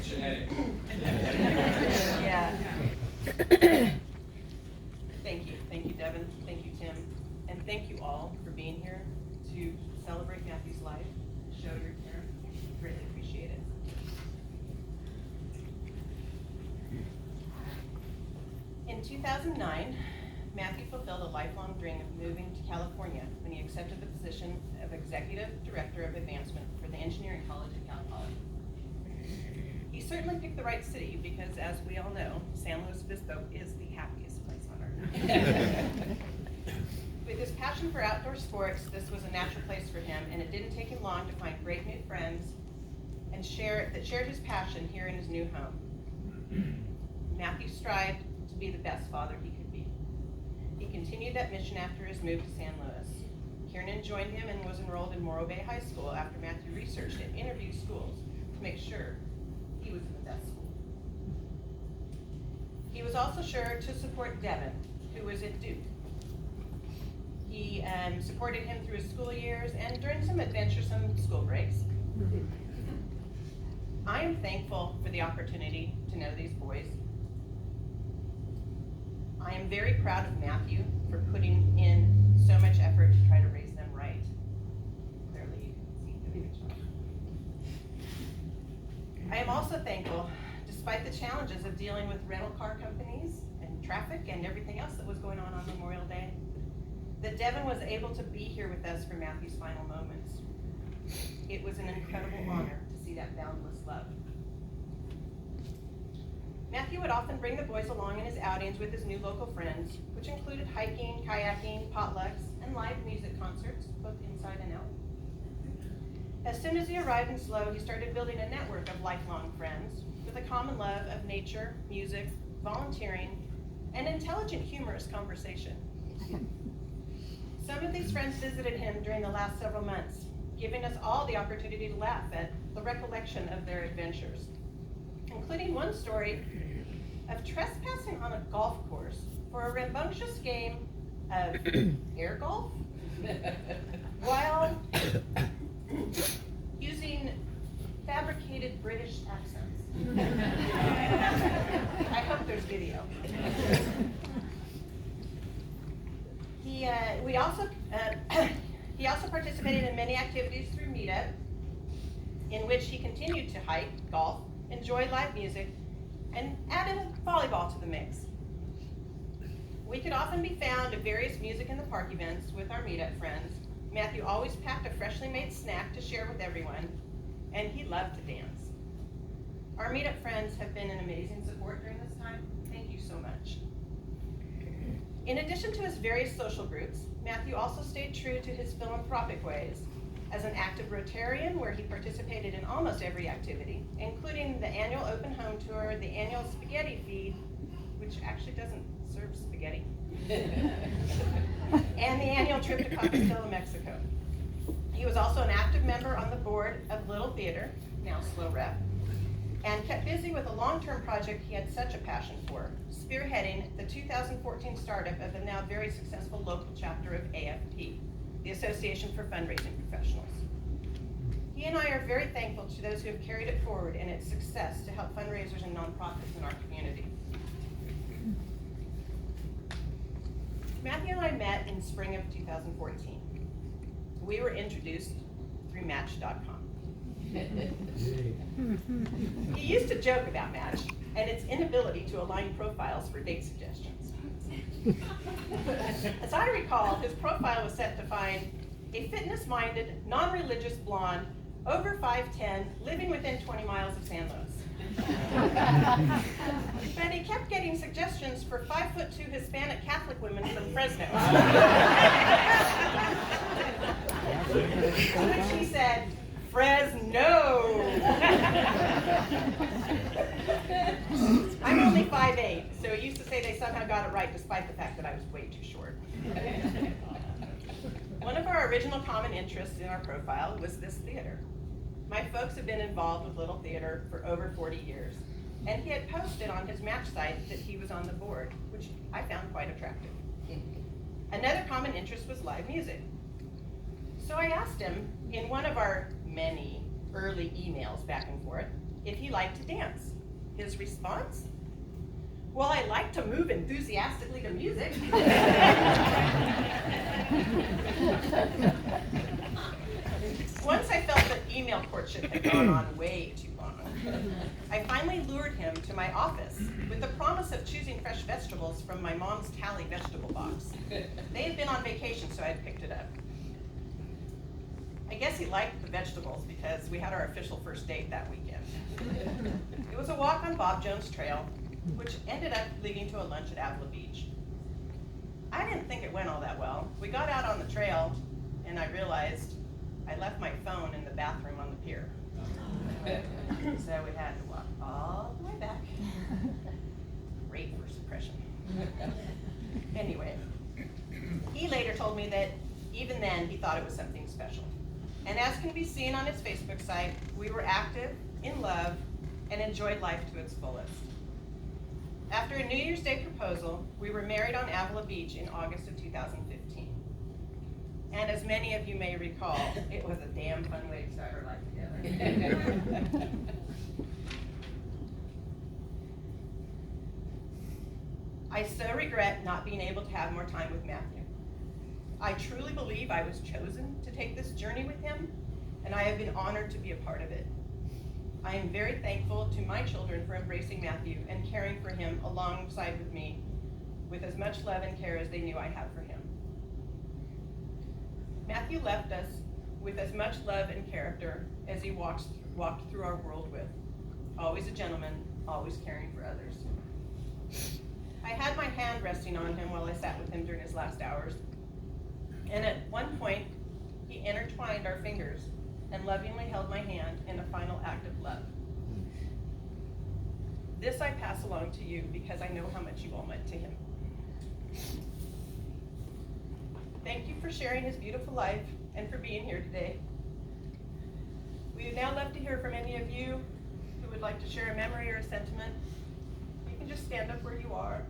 Genetic. Yeah. Thank you, Devin, thank you, Tim, and thank you all for being here to celebrate Matthew's life, show your care. Greatly appreciate it. In 2009, Matthew fulfilled a lifelong dream of moving to California when he accepted the position of Executive Director of Advancement for the Engineering College at Cal Poly. He certainly picked the right city because, as we all know, San Luis Obispo is the happiest place on earth. With his passion for outdoor sports, this was a natural place for him, and it didn't take him long to find great new friends and shared his passion here in his new home. Matthew strived to be the best father he could be. He continued that mission after his move to San Luis. Kiernan joined him and was enrolled in Morro Bay High School after Matthew researched and interviewed schools to make sure he was in the best school. He was also sure to support Devin, who was at Duke. He supported him through his school years and during some adventuresome school breaks. I am thankful for the opportunity to know these boys. I am very proud of Matthew for putting in so much effort to try to raise them right. Clearly, you can see the picture. I am also thankful, despite the challenges of dealing with rental car companies and traffic and everything else that was going on Memorial Day, that Devin was able to be here with us for Matthew's final moments. It was an incredible honor to see that boundless love. Matthew would often bring the boys along in his outings with his new local friends, which included hiking, kayaking, potlucks, and live music concerts, both inside and out. As soon as he arrived in SLO, he started building a network of lifelong friends with a common love of nature, music, volunteering, and intelligent, humorous conversation. Some of these friends visited him during the last several months, giving us all the opportunity to laugh at the recollection of their adventures, including one story of trespassing on a golf course for a rambunctious game of air golf while using fabricated British accents. I hope there's video. He also participated in many activities through Meetup, in which he continued to hike, golf, enjoy live music, and added volleyball to the mix. We could often be found at various music in the park events with our Meetup friends. Matthew always packed a freshly made snack to share with everyone, and he loved to dance. Our Meetup friends have been an amazing support during this time. Thank you so much. In addition to his various social groups, Matthew also stayed true to his philanthropic ways. As an active Rotarian, where he participated in almost every activity, including the annual open home tour, the annual spaghetti feed, which actually doesn't serve spaghetti, and the annual trip to Compostela, Mexico. He was also an active member on the board of Little Theater, now SLO Rep, and kept busy with a long-term project he had such a passion for, spearheading the 2014 startup of the now very successful local chapter of AFP, the Association for Fundraising Professionals. He and I are very thankful to those who have carried it forward in its success to help fundraisers and nonprofits in our community. Matthew and I met in spring of 2014. We were introduced through Match.com. He used to joke about Match and its inability to align profiles for date suggestions. As I recall, his profile was set to find a fitness-minded, non-religious blonde, over 5'10", living within 20 miles of San Luis. But he kept getting suggestions for 5'2" Hispanic Catholic women from Fresno. To which he said, Fresno! I'm only 5'8", so he used to say they somehow got it right despite the fact that I was way too short. One of our original common interests in our profile was this theater. My folks have been involved with Little Theater for over 40 years, and he had posted on his Match site that he was on the board, which I found quite attractive. Another common interest was live music. So I asked him, in one of our many early emails back and forth, if he liked to dance. His response? Well, I like to move enthusiastically to music. Once I felt that email courtship had gone on way too long, I finally lured him to my office with the promise of choosing fresh vegetables from my mom's Tally vegetable box. They had been on vacation, so I had picked it up. I guess he liked the vegetables because we had our official first date that weekend. It was a walk on Bob Jones Trail, which ended up leading to a lunch at Avila Beach. I didn't think it went all that well. We got out on the trail, and I realized I left my phone in the bathroom on the pier. So we had to walk all the way back. Great first impression. Anyway, he later told me that even then he thought it was something special. And as can be seen on his Facebook site, we were active, in love, and enjoyed life to its fullest. After a New Year's Day proposal, we were married on Avila Beach in August of 2015. And as many of you may recall, it was a damn fun way to start our life together. I so regret not being able to have more time with Matthew. I truly believe I was chosen to take this journey with him, and I have been honored to be a part of it. I am very thankful to my children for embracing Matthew and caring for him alongside with me with as much love and care as they knew I had for him. Matthew left us with as much love and character as he walked through our world with. Always a gentleman, always caring for others. I had my hand resting on him while I sat with him during his last hours. And at one point, he intertwined our fingers and lovingly held my hand in a final act of love. This I pass along to you because I know how much you all meant to him. Thank you for sharing his beautiful life and for being here today. We would now love to hear from any of you who would like to share a memory or a sentiment. You can just stand up where you are